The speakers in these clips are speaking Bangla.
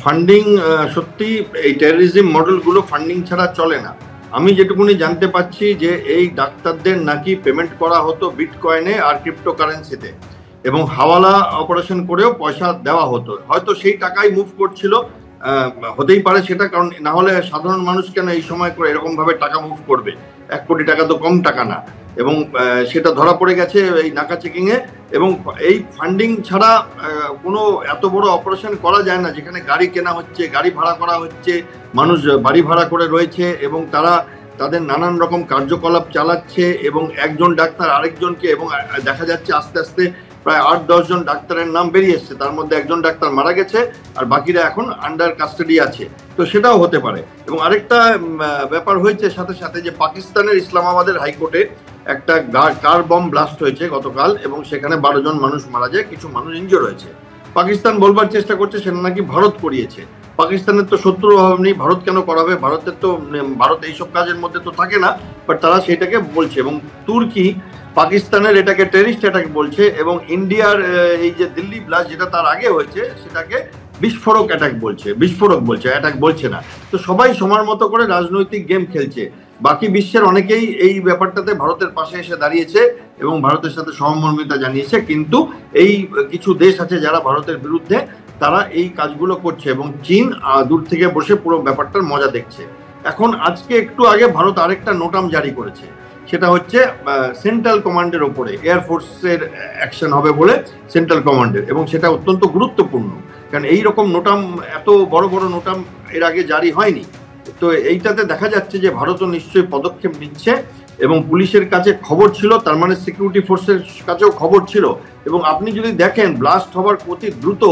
ফান্ডিং সত্যি এই টেররিজম মডেলগুলো ফান্ডিং ছাড়া চলে না। আমি যেটুকুনি জানতে পাচ্ছি যে এই ডাক্তারদের নাকি পেমেন্ট করা হতো বিটকয়েনে আর ক্রিপ্টোকারেন্সিতে, এবং হাওয়ালা অপারেশন করেও পয়সা দেওয়া হতো। হয়তো সেই টাকাই মুভ করছিল, হতেই পারে সেটা, কারণ না হলে সাধারণ মানুষ কেন এই সময় করে এরকম ভাবে টাকা মুভ করবে? 1 কোটি টাকা তো কম টাকা না। এবং সেটা ধরা পড়ে গেছে এই নাকা চেকিং এ। এবং এই ফান্ডিং ছাড়া কোনো এত বড় অপারেশন করা যায় না, যেখানে গাড়ি কেনা হচ্ছে, গাড়ি ভাড়া করা হচ্ছে, মানুষ বাড়ি ভাড়া করে রয়েছে এবং তারা তাদের নানান রকম কার্যকলাপ চালাচ্ছে, এবং একজন ডাক্তার আরেকজনকে, এবং দেখা যাচ্ছে আস্তে আস্তে প্রায় 8-10 জন ডাক্তারের নাম বেরিয়ে এসছে, তার মধ্যে একজন ডাক্তার মারা গেছে আর বাকিরা এখন আন্ডার কাস্টাডি আছে। তো সেটাও হতে পারে। এবং আরেকটা ব্যাপার হয়েছে সাথে সাথে, যে পাকিস্তানের ইসলামাবাদের হাইকোর্টে একটা কার বম ব্লাস্ট হয়েছে গতকাল, এবং সেখানে 12 জন মানুষ মারা যায়, কিছু মানুষ ইনজোর হয়েছে। পাকিস্তান বলবার চেষ্টা করছে সেটা নাকি ভারত করিয়েছে। পাকিস্তানের তো শত্রুর অভাব নেই, ভারত কেন করাবে? ভারত এইসব কাজের মধ্যে তো থাকে না, বাট তারা সেটাকে বলছে। এবং তুর্কি পাকিস্তানের এটাকে টেররিস্ট অ্যাটাক বলছে, এবং ইন্ডিয়ার এই যে দিল্লি ব্লাস্ট যেটা তার আগে হয়েছে সেটাকে বিস্ফোরক অ্যাটাক বলছে, বিস্ফোরক বলছে, অ্যাটাক বলছে না। তো সবাই সমান মতো করে রাজনৈতিক গেম খেলছে। বাকি বিশ্বের অনেকেই এই ব্যাপারটাতে ভারতের পাশে এসে দাঁড়িয়েছে এবং ভারতের সাথে সহমর্মিতা জানিয়েছে, কিন্তু এই কিছু দেশ আছে যারা ভারতের বিরুদ্ধে, তারা এই কাজগুলো করছে, এবং চীন দূর থেকে বসে পুরো ব্যাপারটার মজা দেখছে। এখন আজকে একটু আগে ভারত আরেকটা নোটাম জারি করেছে, সেটা হচ্ছে সেন্ট্রাল কমান্ডের ওপরে এয়ারফোর্সের অ্যাকশন হবে বলে, সেন্ট্রাল কমান্ডের, এবং সেটা অত্যন্ত গুরুত্বপূর্ণ, কারণ এই রকম নোটাম, এত বড় বড় নোটাম এর আগে জারি হয়নি। তো এইটাতে দেখা যাচ্ছে যে ভারতও নিশ্চয়ই পদক্ষেপ নিচ্ছে, এবং পুলিশের কাছে খবর ছিল, তার মানে সিকিউরিটি ফোর্সের কাছেও খবর ছিল। এবং আপনি যদি দেখেন ব্লাস্ট হওয়ার অতি দ্রুত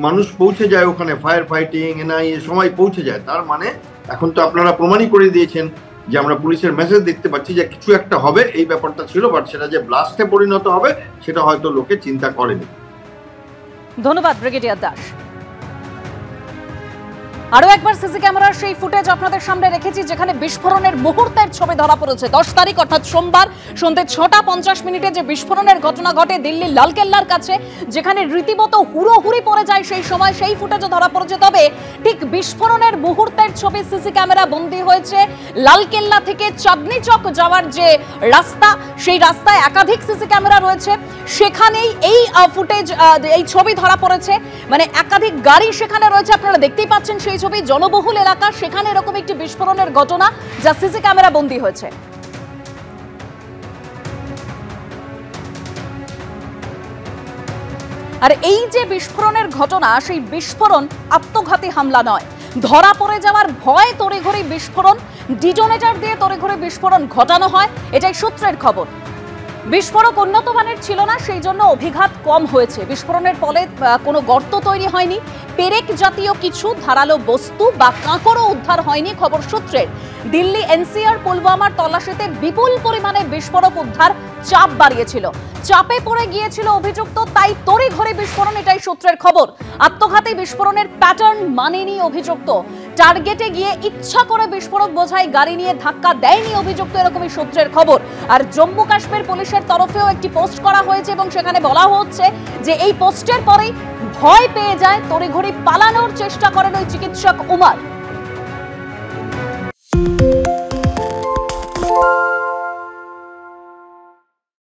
মানুষ পৌঁছে যায় ওখানে, ফায়ার ফাইটিং, এনআইএ সময় পৌঁছে যায়। তার মানে এখন তো আপনারা প্রমাণই করে দিয়েছেন যে আমরা পুলিশের মেসেজ দেখতে পাচ্ছি যে কিছু একটা হবে, এই ব্যাপারটা ছিল, বাট সেটা যে ব্লাস্টে পরিণত হবে সেটা হয়তো লোকে চিন্তা করেনি। ধন্যবাদ ব্রিগেডিয়ার দাস। আরো একবার সিসি ক্যামেরার সেই ফুটেজ আপনাদের সামনে রেখেছি, যেখানে বিস্ফোরণের মুহূর্তের ছবি ধরা পড়েছে। 10 তারিখ অর্থাৎ সোমবার সন্ধ্যে 6:50 যে বিস্ফোরণের ঘটনা ঘটে দিল্লির লালকেল্লার কাছে, যেখানে রীতিমতো হুড়োহুড়ি পড়ে যায় সেই সময়, সেই ফুটেজও ধরা পড়েছে। তবে ঠিক বিস্ফোরণের মুহূর্তের ছবি সিসি ক্যামেরা বন্দী হয়েছে লালকেল্লা থেকে চাঁদনি চক যাওয়ার যে রাস্তা, সেই রাস্তায় একাধিক সিসি ক্যামেরা রয়েছে, সেখানেই এই ফুটেজ, এই ছবি ধরা পড়েছে। মানে একাধিক গাড়ি সেখানে রয়েছে, আপনারা দেখতেই পাচ্ছেন সেই ছবি, জনবহুল এলাকা, সেখানে এরকম একটি বিস্ফোরণের ঘটনা যা সিসি ক্যামেরা বন্দী হয়েছে। আর এই যে বিস্ফোরণের ঘটনা, সেই বিস্ফোরণ আত্মঘাতী হামলা নয়, ধরা পড়ে যাওয়ার ভয় তড়িঘড়ি বিস্ফোরণ, ডিটোনেটর দিয়ে তড়িঘড়ি বিস্ফোরণ ঘটানো হয়, এটাই সূত্রের খবর। বিস্ফোরক উন্নত মানের ছিল না, সেই জন্য অভিঘাত কম হয়েছে। বিস্ফোরণের ফলে কোনো গর্ত তৈরি হয়নি, পেরেক জাতীয় কিছু ধারালো বস্তু বা কাঁকড়ও উদ্ধার হয়নি। খবর সূত্রের দিল্লি এনসিআর পুলওয়ামার তল্লাশিতে বিপুল পরিমাণে বিস্ফোরক উদ্ধার চাপ বাড়িয়েছিল, চাপে পড়ে গিয়েছিল অভিযুক্ত, তাই তড়িঘড়ি বিস্ফোরণ, এটাই সূত্রের খবর। আত্মঘাতী বিস্ফোরণের প্যাটার্ন মানেনি অভিযুক্ত, টার্গেটে গিয়ে ইচ্ছা করে বিস্ফোরক বোঝাই গাড়ি নিয়ে ধাক্কা দেয়নি অভিযুক্ত, এরকমই সূত্রের খবর। আর জম্মু কাশ্মীর পুলিশের তরফেও একটি পোস্ট করা হয়েছে, এবং সেখানে বলা হচ্ছে যে এই পোস্টের পরেই ভয় পেয়ে যায়, তড়িঘড়ি পালানোর চেষ্টা করেন ওই চিকিৎসক উমার।